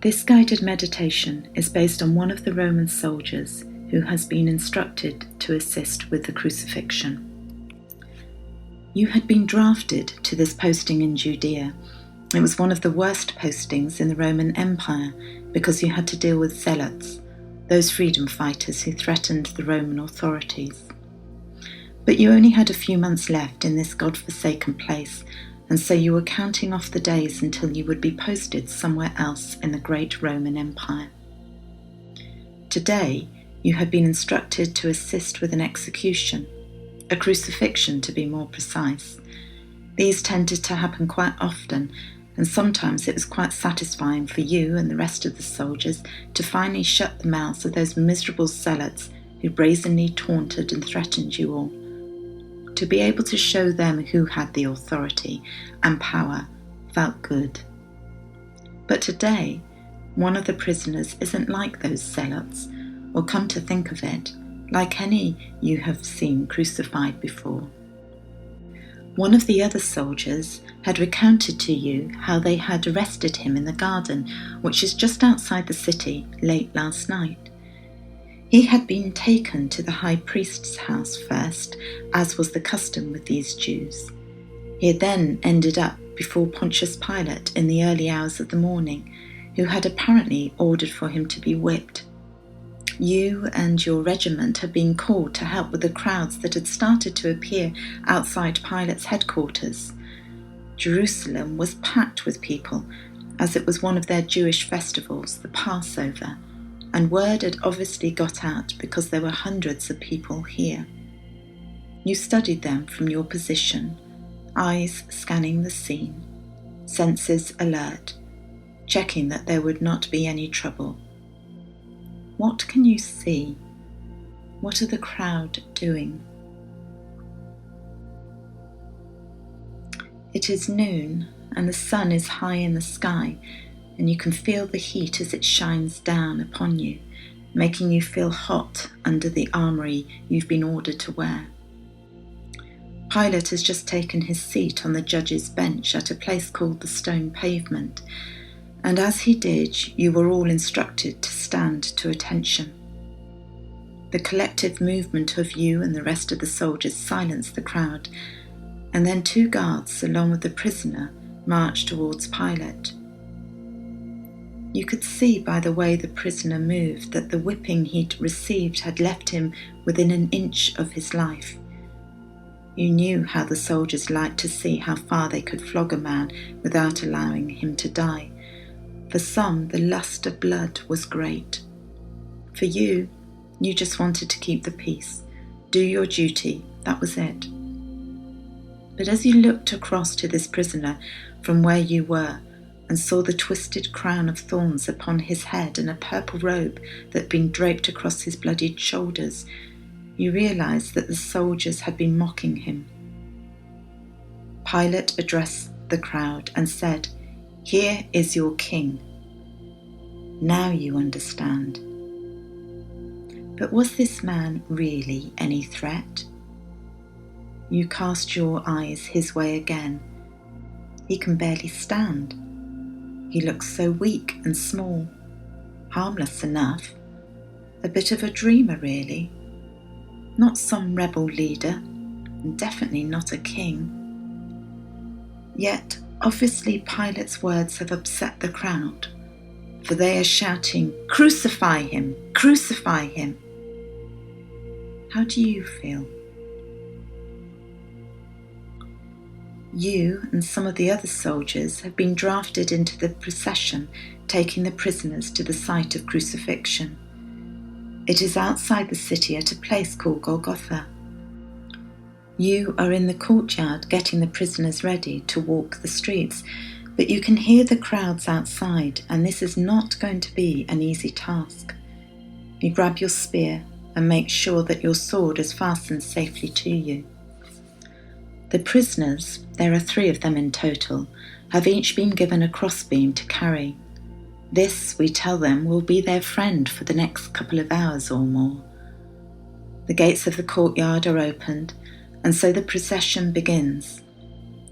This guided meditation is based on one of the Roman soldiers who has been instructed to assist with the crucifixion. You had been drafted to this posting in Judea. It was one of the worst postings in the Roman Empire because you had to deal with zealots, those freedom fighters who threatened the Roman authorities. But you only had a few months left in this God-forsaken place, and so you were counting off the days until you would be posted somewhere else in the great Roman Empire. Today, you had been instructed to assist with an execution, a crucifixion to be more precise. These tended to happen quite often, and sometimes it was quite satisfying for you and the rest of the soldiers to finally shut the mouths of those miserable zealots who brazenly taunted and threatened you all. To be able to show them who had the authority and power felt good. But today, one of the prisoners isn't like those zealots, or come to think of it, like any you have seen crucified before. One of the other soldiers had recounted to you how they had arrested him in the garden, which is just outside the city, late last night. He had been taken to the high priest's house first, as was the custom with these Jews. He had then ended up before Pontius Pilate in the early hours of the morning, who had apparently ordered for him to be whipped. You and your regiment had been called to help with the crowds that had started to appear outside Pilate's headquarters. Jerusalem was packed with people, as it was one of their Jewish festivals, the Passover, and word had obviously got out because there were hundreds of people here. You studied them from your position, eyes scanning the scene, senses alert, checking that there would not be any trouble. What can you see? What are the crowd doing? It is noon, and the sun is high in the sky, and you can feel the heat as it shines down upon you, making you feel hot under the armoury you've been ordered to wear. Pilate has just taken his seat on the judge's bench at a place called the Stone Pavement, and as he did, you were all instructed to stand to attention. The collective movement of you and the rest of the soldiers silenced the crowd, and then 2 guards, along with the prisoner, marched towards Pilate. You could see by the way the prisoner moved that the whipping he'd received had left him within an inch of his life. You knew how the soldiers liked to see how far they could flog a man without allowing him to die. For some, the lust of blood was great. For you, you just wanted to keep the peace, do your duty, that was it. But as you looked across to this prisoner from where you were, and saw the twisted crown of thorns upon his head and a purple robe that had been draped across his bloodied shoulders, you realized that the soldiers had been mocking him. Pilate addressed the crowd and said, "Here is your king." Now you understand. But was this man really any threat? You cast your eyes his way again. He can barely stand. He looks so weak and small, harmless enough, a bit of a dreamer really, not some rebel leader, and definitely not a king. Yet, obviously Pilate's words have upset the crowd, for they are shouting, "Crucify him! Crucify him!" How do you feel? You and some of the other soldiers have been drafted into the procession taking the prisoners to the site of crucifixion. It is outside the city at a place called Golgotha. You are in the courtyard getting the prisoners ready to walk the streets, but you can hear the crowds outside, and this is not going to be an easy task. You grab your spear and make sure that your sword is fastened safely to you. The prisoners, there are 3 of them in total, have each been given a crossbeam to carry. This, we tell them, will be their friend for the next couple of hours or more. The gates of the courtyard are opened, and so the procession begins.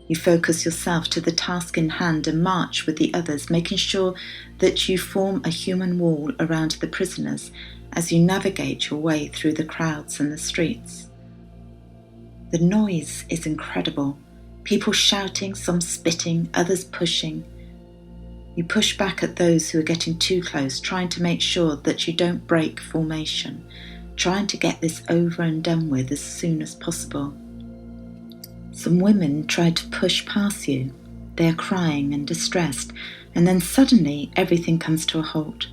You focus yourself to the task in hand and march with the others, making sure that you form a human wall around the prisoners as you navigate your way through the crowds and the streets. The noise is incredible. People shouting, some spitting, others pushing. You push back at those who are getting too close, trying to make sure that you don't break formation, trying to get this over and done with as soon as possible. Some women try to push past you. They are crying and distressed, and then suddenly everything comes to a halt.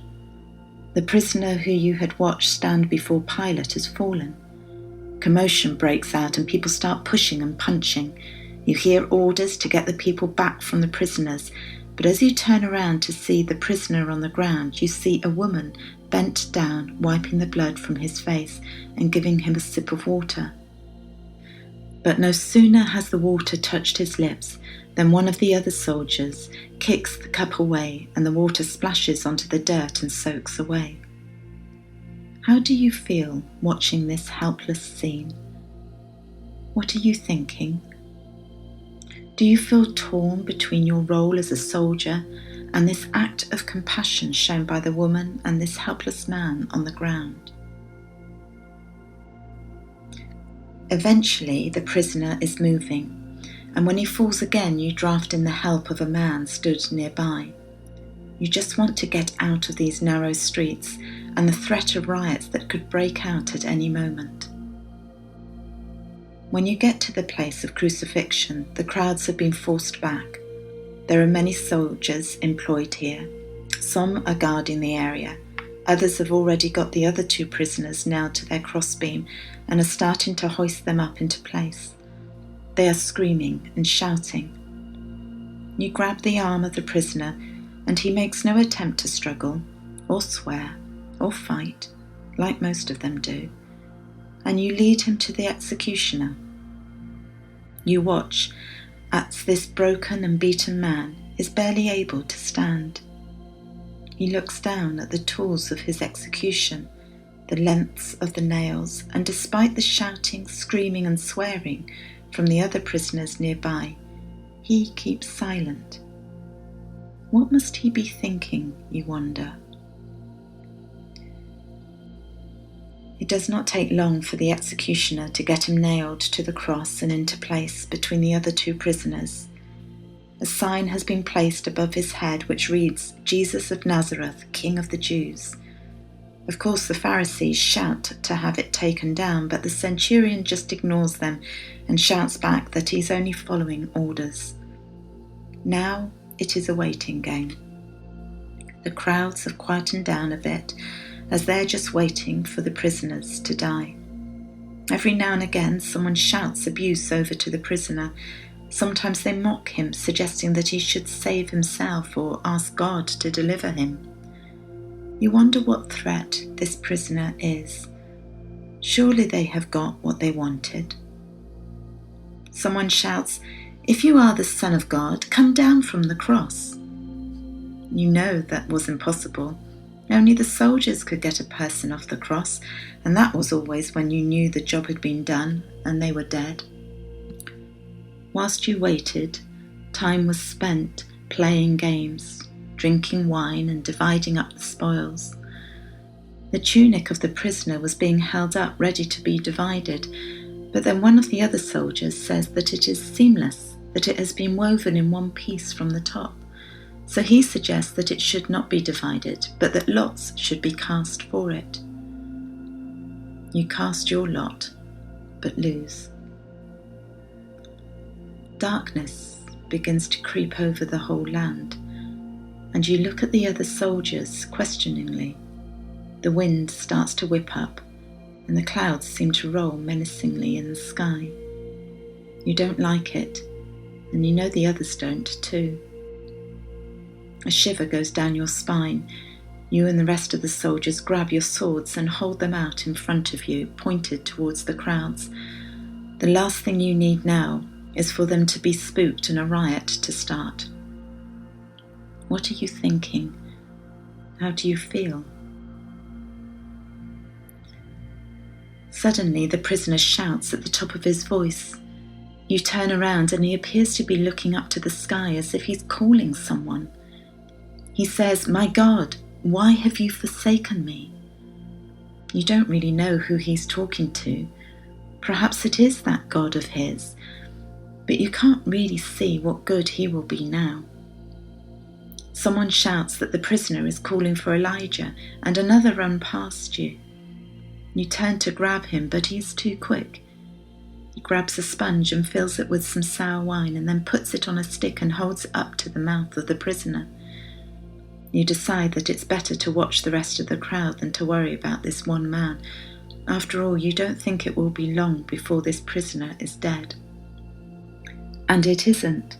The prisoner who you had watched stand before Pilate has fallen. Commotion breaks out and people start pushing and punching. You hear orders to get the people back from the prisoners, but as you turn around to see the prisoner on the ground, you see a woman bent down, wiping the blood from his face and giving him a sip of water. But no sooner has the water touched his lips than one of the other soldiers kicks the cup away and the water splashes onto the dirt and soaks away. How do you feel watching this helpless scene? What are you thinking? Do you feel torn between your role as a soldier and this act of compassion shown by the woman and this helpless man on the ground? Eventually, the prisoner is moving, and when he falls again, you draft in the help of a man stood nearby. You just want to get out of these narrow streets and the threat of riots that could break out at any moment. When you get to the place of crucifixion, the crowds have been forced back. There are many soldiers employed here. Some are guarding the area. Others have already got the other two prisoners nailed to their crossbeam and are starting to hoist them up into place. They are screaming and shouting. You grab the arm of the prisoner, and he makes no attempt to struggle, or swear, or fight, like most of them do, and you lead him to the executioner. You watch as this broken and beaten man is barely able to stand. He looks down at the tools of his execution, the lengths of the nails, and despite the shouting, screaming and swearing from the other prisoners nearby, he keeps silent. What must he be thinking, you wonder? It does not take long for the executioner to get him nailed to the cross and into place between the other two prisoners. A sign has been placed above his head which reads, "Jesus of Nazareth, King of the Jews." Of course, the Pharisees shout to have it taken down, but the Centurion just ignores them and shouts back that he's only following orders. Now it is a waiting game. The crowds have quietened down a bit as they're just waiting for the prisoners to die. Every now and again, someone shouts abuse over to the prisoner. Sometimes they mock him, suggesting that he should save himself or ask God to deliver him. You wonder what threat this prisoner is. Surely they have got what they wanted. Someone shouts, "If you are the Son of God, come down from the cross." You know that was impossible. Only the soldiers could get a person off the cross, and that was always when you knew the job had been done and they were dead. Whilst you waited, time was spent playing games, drinking wine and dividing up the spoils. The tunic of the prisoner was being held up ready to be divided, but then one of the other soldiers says that it is seamless, that it has been woven in one piece from the top. So he suggests that it should not be divided, but that lots should be cast for it. You cast your lot, but lose. Darkness begins to creep over the whole land, and you look at the other soldiers questioningly. The wind starts to whip up, and the clouds seem to roll menacingly in the sky. You don't like it, and you know the others don't too. A shiver goes down your spine. You and the rest of the soldiers grab your swords and hold them out in front of you, pointed towards the crowds. The last thing you need now is for them to be spooked and a riot to start. What are you thinking? How do you feel? Suddenly the prisoner shouts at the top of his voice, You turn around and he appears to be looking up to the sky as if he's calling someone. He says, "My God, why have you forsaken me?" You don't really know who he's talking to. Perhaps it is that God of his, but you can't really see what good he will be now. Someone shouts that the prisoner is calling for Elijah, and another runs past you. You turn to grab him, but he's too quick. He grabs a sponge and fills it with some sour wine and then puts it on a stick and holds it up to the mouth of the prisoner. You decide that it's better to watch the rest of the crowd than to worry about this one man. After all, you don't think it will be long before this prisoner is dead. And it isn't,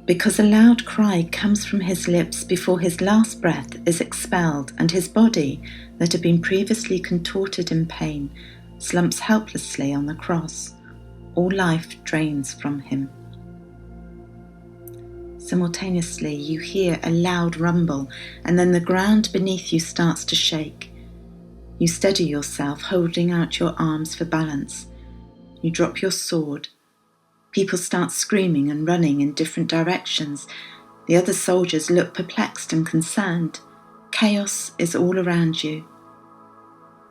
because a loud cry comes from his lips before his last breath is expelled, and his body, that had been previously contorted in pain, slumps helplessly on the cross. All life drains from him. Simultaneously, you hear a loud rumble, and then the ground beneath you starts to shake. You steady yourself, holding out your arms for balance. You drop your sword. People start screaming and running in different directions. The other soldiers look perplexed and concerned. Chaos is all around you.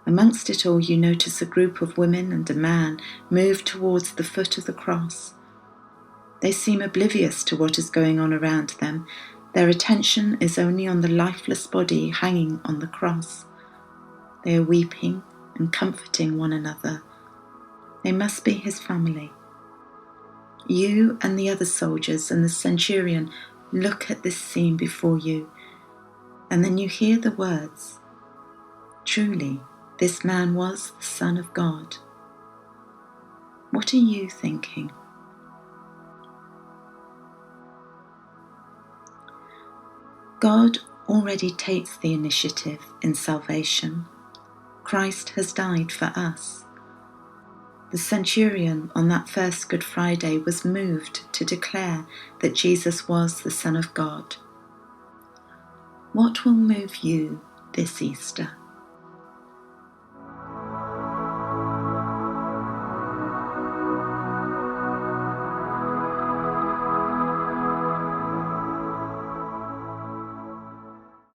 Amongst it all, you notice a group of women and a man move towards the foot of the cross. They seem oblivious to what is going on around them. Their attention is only on the lifeless body hanging on the cross. They are weeping and comforting one another. They must be his family. You and the other soldiers and the Centurion look at this scene before you, and then you hear the words, "Truly, this man was the Son of God." What are you thinking? God already takes the initiative in salvation. Christ has died for us. The Centurion on that first Good Friday was moved to declare that Jesus was the Son of God. What will move you this Easter?